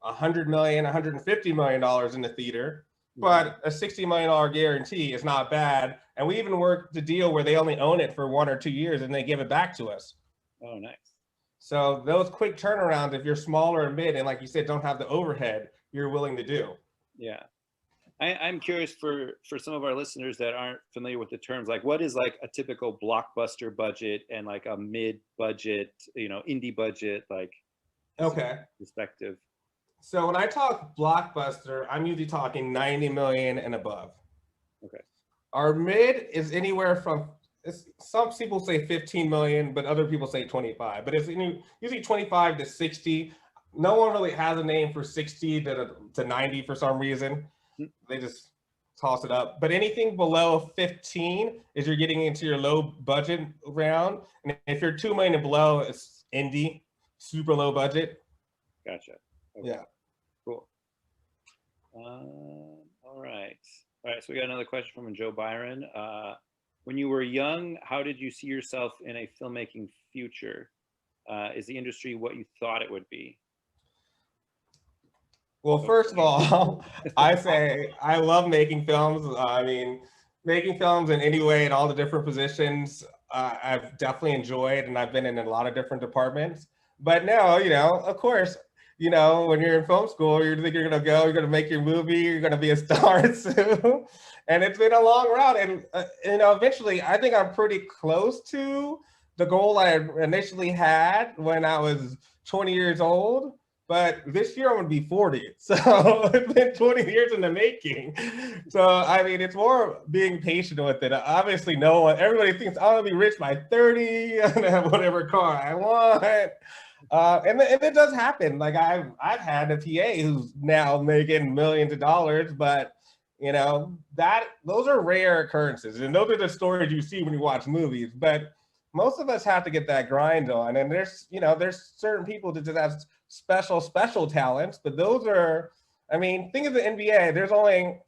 $100 million, $150 million in the theater. But a $60 million guarantee is not bad. And we even worked the deal where they only own it for 1 or 2 years and they give it back to us. Oh, nice. So those quick turnarounds, if you're smaller and mid, and like you said, don't have the overhead, you're willing to do. Yeah. I'm curious for some of our listeners that aren't familiar with the terms, like what is like a typical blockbuster budget and like a mid-budget, indie budget, like okay, perspective. So when I talk blockbuster, I'm usually talking 90 million and above. Okay. Our mid is anywhere from, some people say 15 million, but other people say 25, but it's usually 25 to 60. No one really has a name for 60 to 90 for some reason. They just toss it up. But anything below 15 is you're getting into your low budget round. And if you're 2 million and below, it's indie, super low budget. Gotcha. Okay. Yeah. Cool. All right. So we got another question from Joe Byron. When you were young, how did you see yourself in a filmmaking future? Is the industry what you thought it would be? Well, first of all, I say I love making films. I mean, making films in any way in all the different positions, I've definitely enjoyed, and I've been in a lot of different departments. But no, of course, when you're in film school, you think you're going to make your movie, you're going to be a star soon. And it's been a long route. And, eventually, I think I'm pretty close to the goal I initially had when I was 20 years old. But this year I'm gonna be 40. So it's been 20 years in the making. So, I mean, it's more being patient with it. Obviously, everybody thinks I'm gonna be rich by 30 and have whatever car I want. And it does happen. Like I've had a PA who's now making millions of dollars, but You know, those are rare occurrences, and those are the stories you see when you watch movies. But most of us have to get that grind on, and there's certain people that just have special talents, but those are, I mean, think of the NBA. There's only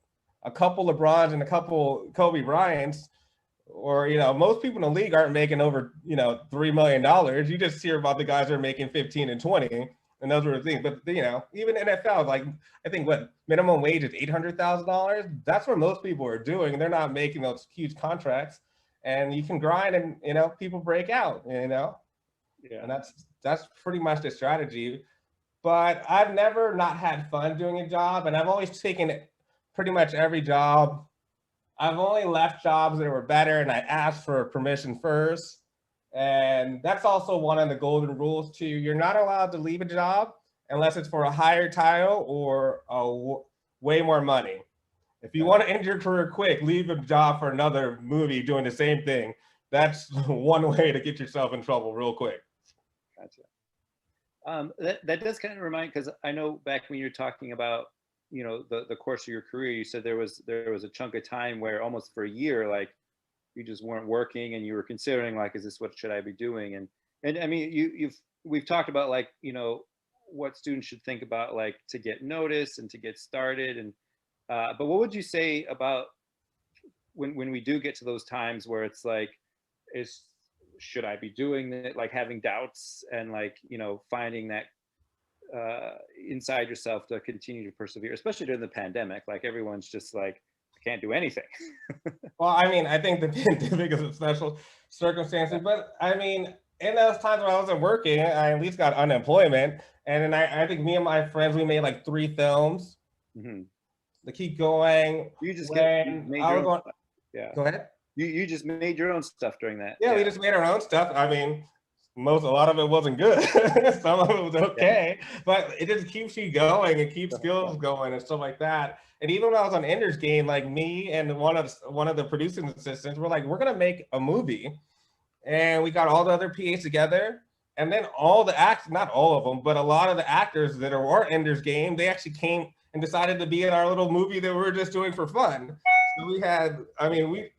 a couple LeBrons and a couple Kobe Bryants, or most people in the league aren't making over $3 million. You just hear about the guys that are making 15 and 20, and those are the things. But even NFL, like I think what minimum wage is $800,000. That's what most people are doing. They're not making those huge contracts, and you can grind, and people break out. Yeah. And that's pretty much the strategy. But I've never not had fun doing a job, and I've always taken pretty much every job. I've only left jobs that were better, and I asked for permission first. And that's also one of the golden rules too. You're not allowed to leave a job unless it's for a higher title or way more money. If you want to end your career quick, leave a job for another movie doing the same thing. That's one way to get yourself in trouble real quick. Gotcha. That does kind of remind, because I know back when you're talking about the course of your career, you said there was a chunk of time where almost for a year, like you just weren't working and you were considering, like, is this what should I be doing? And I mean, we've talked about, like, what students should think about, like, to get noticed and to get started. And but what would you say about when we do get to those times where it's like, should I be doing it? Like having doubts and, like, finding that inside yourself to continue to persevere, especially during the pandemic. Like everyone's just like, I can't do anything. Well, I mean, I think the pandemic is a special circumstance, but I mean, in those times when I wasn't working, I at least got unemployment. And then I think me and my friends, we made like 3 films to keep going. You just made your own stuff. Yeah. Go ahead. You just made your own stuff during that. Yeah, we just made our own stuff. I mean, a lot of it wasn't good. Some of it was okay, but it just keeps you going and keeps skills going and stuff like that. And even when I was on Ender's Game, like me and one of the producing assistants were like, we're gonna make a movie, and we got all the other PAs together, and then all the not all of them, but a lot of the actors that are Ender's Game, they actually came and decided to be in our little movie that we were just doing for fun. So we had, I mean,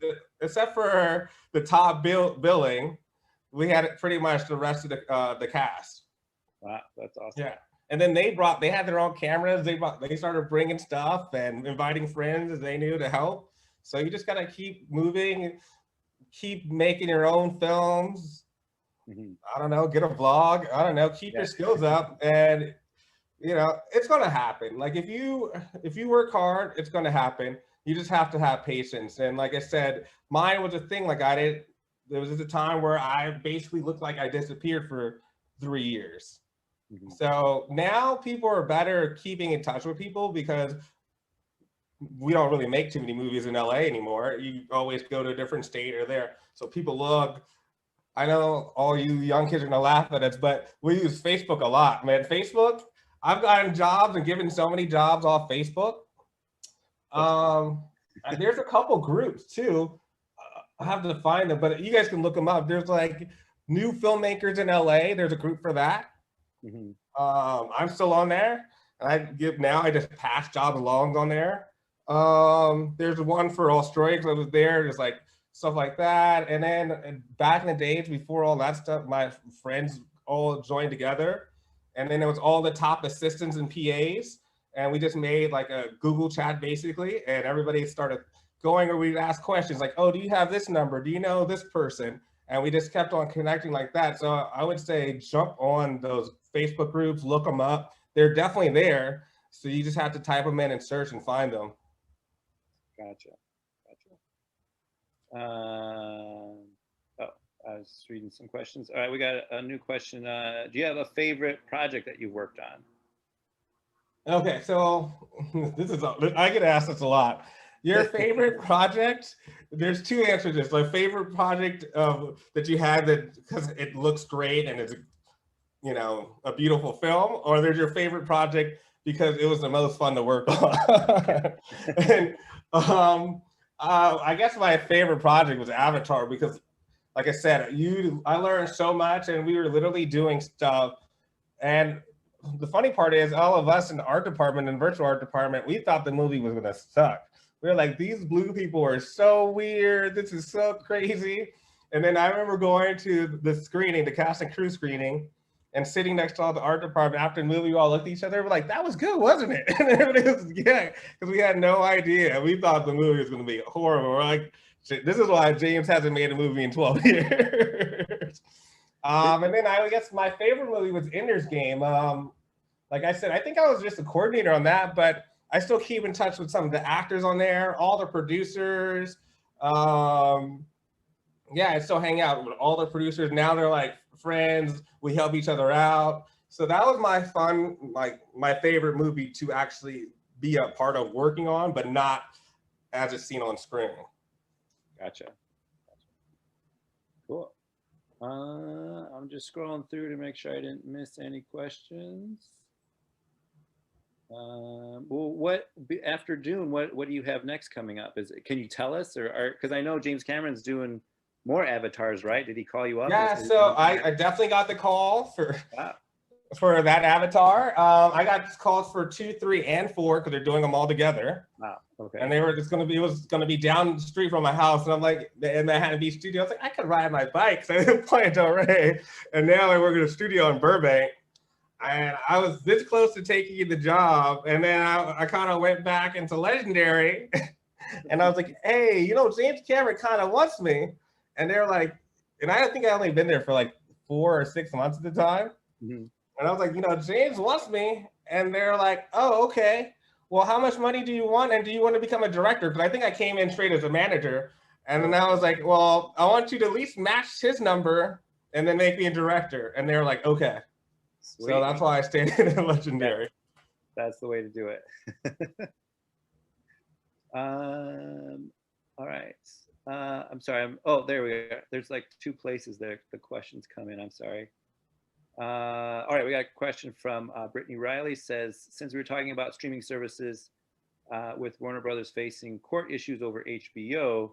except for the top billing, we had pretty much the rest of the cast. Wow, that's awesome. Yeah, and then they had their own cameras. They started bringing stuff and inviting friends as they knew to help. So you just gotta keep moving, keep making your own films. I don't know, get a vlog. I don't know, keep your skills up, and it's gonna happen. Like if you work hard, it's gonna happen. You just have to have patience. And like I said, mine was a thing. Like there was just a time where I basically looked like I disappeared for 3 years. So now people are better at keeping in touch with people because we don't really make too many movies in LA anymore. You always go to a different state or there. So people look. I know all you young kids are gonna laugh at us, but we use Facebook a lot, man. Facebook, I've gotten jobs and given so many jobs off Facebook. There's a couple groups too. I have to find them, but you guys can look them up. There's like new filmmakers in LA. There's a group for that. I'm still on there. And I just pass jobs along on there. There's one for Australia because I was there. There's like stuff like that. And then back in the days before all that stuff, my friends all joined together. And then it was all the top assistants and PAs. And we just made like a Google chat basically. And everybody started going, or we'd ask questions like, oh, do you have this number? Do you know this person? And we just kept on connecting like that. So I would say jump on those Facebook groups, look them up. They're definitely there. So you just have to type them in and search and find them. Gotcha. I was reading some questions. All right, we got a new question. Do you have a favorite project that you've worked on? Okay, so I get asked this a lot. Your favorite project? There's 2 answers to this. My favorite project that you had that because it looks great and it's a beautiful film, or there's your favorite project because it was the most fun to work on. And I guess my favorite project was Avatar because, like I said, I learned so much, and we were literally doing stuff. And the funny part is, all of us in the art department and virtual art department, we thought the movie was gonna suck. We were like, these blue people are so weird. This is so crazy. And then I remember going to the screening, the cast and crew screening, and sitting next to all the art department after the movie. We all looked at each other. We're like, that was good, wasn't it? And everybody was, yeah, because we had no idea. We thought the movie was going to be horrible. We're like, shit, this is why James hasn't made a movie in 12 years. And then I guess my favorite movie was Ender's Game. Like I said, I think I was just a coordinator on that, but I still keep in touch with some of the actors on there, all the producers. Yeah, I still hang out with all the producers. Now they're like friends. We help each other out. So that was my fun, like my favorite movie to actually be a part of working on, but not as a scene on screen. Gotcha. Cool. I'm just scrolling through to make sure I didn't miss any questions. Well, after Dune, what do you have next coming up? Can you tell us, or because I know James Cameron's doing more avatars, right? Did he call you up? Yeah, so I definitely got the call for that avatar. I got calls for 2, 3, and 4 because they're doing them all together. Wow. Okay. And it was gonna be down the street from my house, and I'm like, in Manhattan Beach studio. I was like, I could ride my bike because I didn't play in Del Rey, and now I work at a studio in Burbank. And I was this close to taking the job, and then I kind of went back into Legendary, and I was like, hey, James Cameron kind of wants me. And they're like, and I think I only been there for like 4 or 6 months at the time. Mm-hmm. And I was like, James wants me. And they're like, oh, okay. Well, how much money do you want? And do you want to become a director? Because I think I came in straight as a manager. And then I was like, well, I want you to at least match his number and then make me a director. And they're like, okay. Sweet. So that's why I stayed in Legendary. That's the way to do it. All right. I'm sorry. Oh, there we are. There's like 2 places there the questions come in. I'm sorry. All right, we got a question from Brittany Riley. Says, since we were talking about streaming services with Warner Brothers facing court issues over HBO,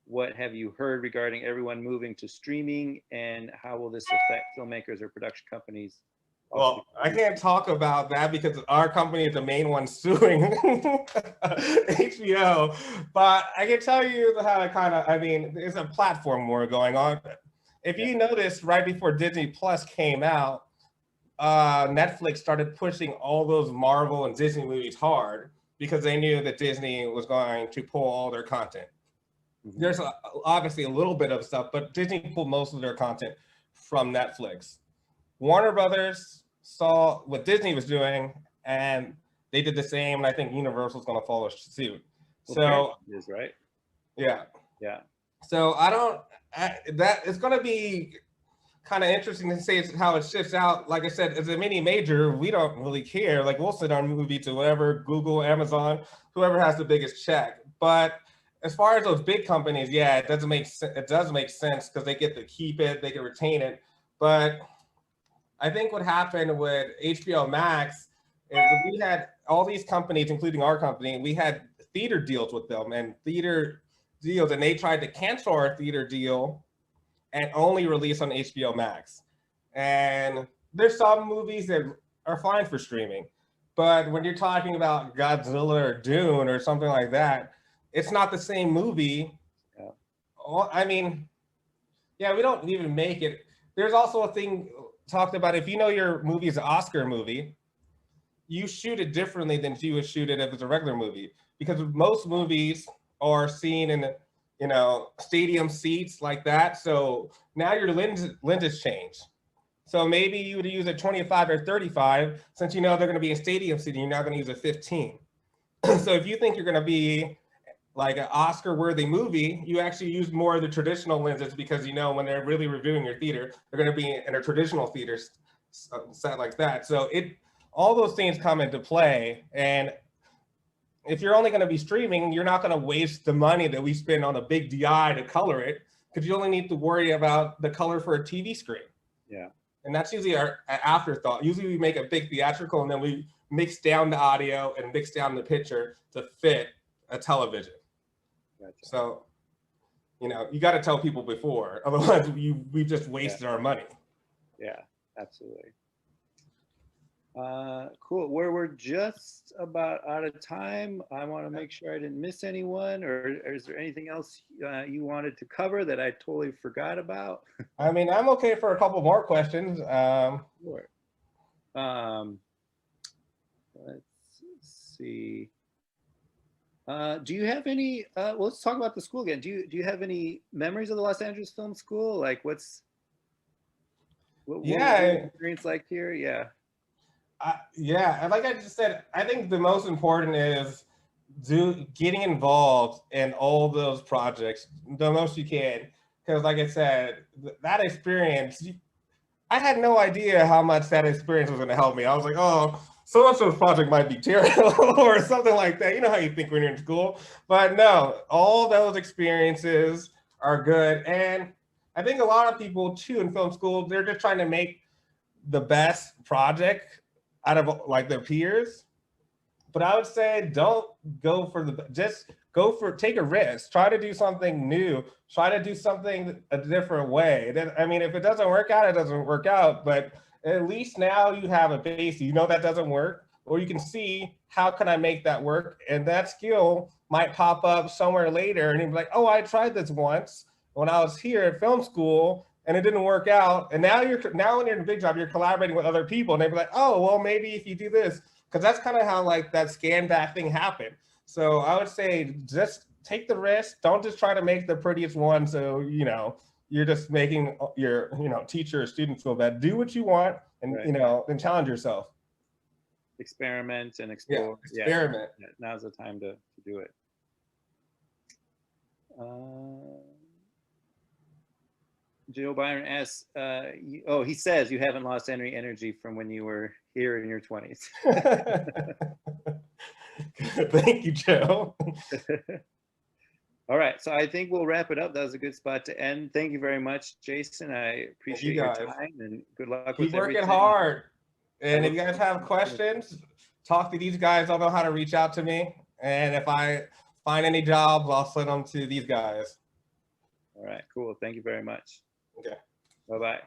what have you heard regarding everyone moving to streaming, and how will this affect filmmakers or production companies? Well, I can't talk about that because our company is the main one suing HBO. But I can tell you how there's a platform war going on. If you notice, right before Disney Plus came out, Netflix started pushing all those Marvel and Disney movies hard because they knew that Disney was going to pull all their content. Mm-hmm. There's obviously a little bit of stuff, but Disney pulled most of their content from Netflix. Warner Brothers saw what Disney was doing, and they did the same. And I think Universal's going to follow suit. So it is, right? Yeah. Yeah. So that it's going to be kind of interesting to see how it shifts out. Like I said, as a mini major, we don't really care. Like we'll send our movie to whatever, Google, Amazon, whoever has the biggest check. But as far as those big companies, yeah, it does make sense because they get to keep it, they can retain it. But I think what happened with HBO Max is we had all these companies, including our company, we had theater deals with them and they tried to cancel our theater deal and only release on HBO Max. And there's some movies that are fine for streaming, but when you're talking about Godzilla or Dune or something like that, it's not the same movie. Yeah. I mean, yeah, we don't even make it. There's also a thing talked about, if your movie is an Oscar movie, you shoot it differently than you would shoot it if it's a regular movie, because most movies are seen in stadium seats like that. So now your lenses change. So maybe you would use a 25 or 35 since they're going to be in stadium seating. You're not going to use a 15. So if you think you're going to be like an Oscar-worthy movie, you actually use more of the traditional lenses because when they're really reviewing your theater, they're going to be in a traditional theater set like that. So all those things come into play. And if you're only going to be streaming, you're not going to waste the money that we spend on a big DI to color it, because you only need to worry about the color for a TV screen. Yeah. And that's usually our afterthought. Usually we make a big theatrical and then we mix down the audio and mix down the picture to fit a television. Gotcha. So, you got to tell people before, otherwise we've just wasted our money. Yeah, absolutely. Cool. We're just about out of time. I want to make sure I didn't miss anyone, or is there anything else you wanted to cover that I totally forgot about? I mean, I'm okay for a couple more questions. Sure. Let's see. Do you have any? Well, let's talk about the school again. Do you have any memories of the Los Angeles Film School? Like, what was your experience like here? Yeah. Yeah, and like I just said, I think the most important is getting involved in all those projects the most you can. Because like I said, that experience, I had no idea how much that experience was going to help me. I was like, oh, so-and-so's project might be terrible or something like that. You know how you think when you're in school. But no, all those experiences are good. And I think a lot of people too in film school, they're just trying to make the best project out of like their peers. But I would say don't go for take a risk, try to do something new, try to do something a different way. Then, I mean, if it doesn't work out, it doesn't work out, but at least now you have a base, you know that doesn't work, or you can see how can I make that work, and that skill might pop up somewhere later and you'd be like, oh, I tried this once when I was here at film school and it didn't work out. And now when you're in a big job, you're collaborating with other people and they'd be like, oh, well, maybe if you do this, because that's kind of how like that scan back thing happened. So I would say just take the risk. Don't just try to make the prettiest one. So, you know, you're just making your, you know, teacher or student feel bad. Do what you want and, Right. you know, and challenge yourself. Experiment and explore. Yeah, experiment. Yeah, now's the time to do it. Joe Byron asks, he says you haven't lost any energy from when you were here in your 20s. Thank you, Joe. All right, so I think we'll wrap it up. That was a good spot to end. Thank you very much, Jason. I appreciate your time and good luck Keep with working everything. hard. And if you guys have questions, talk to these guys. I'll know how to reach out to me. And if I find any jobs, I'll send them to these guys. All right, cool. Thank you very much. Okay. Bye-bye.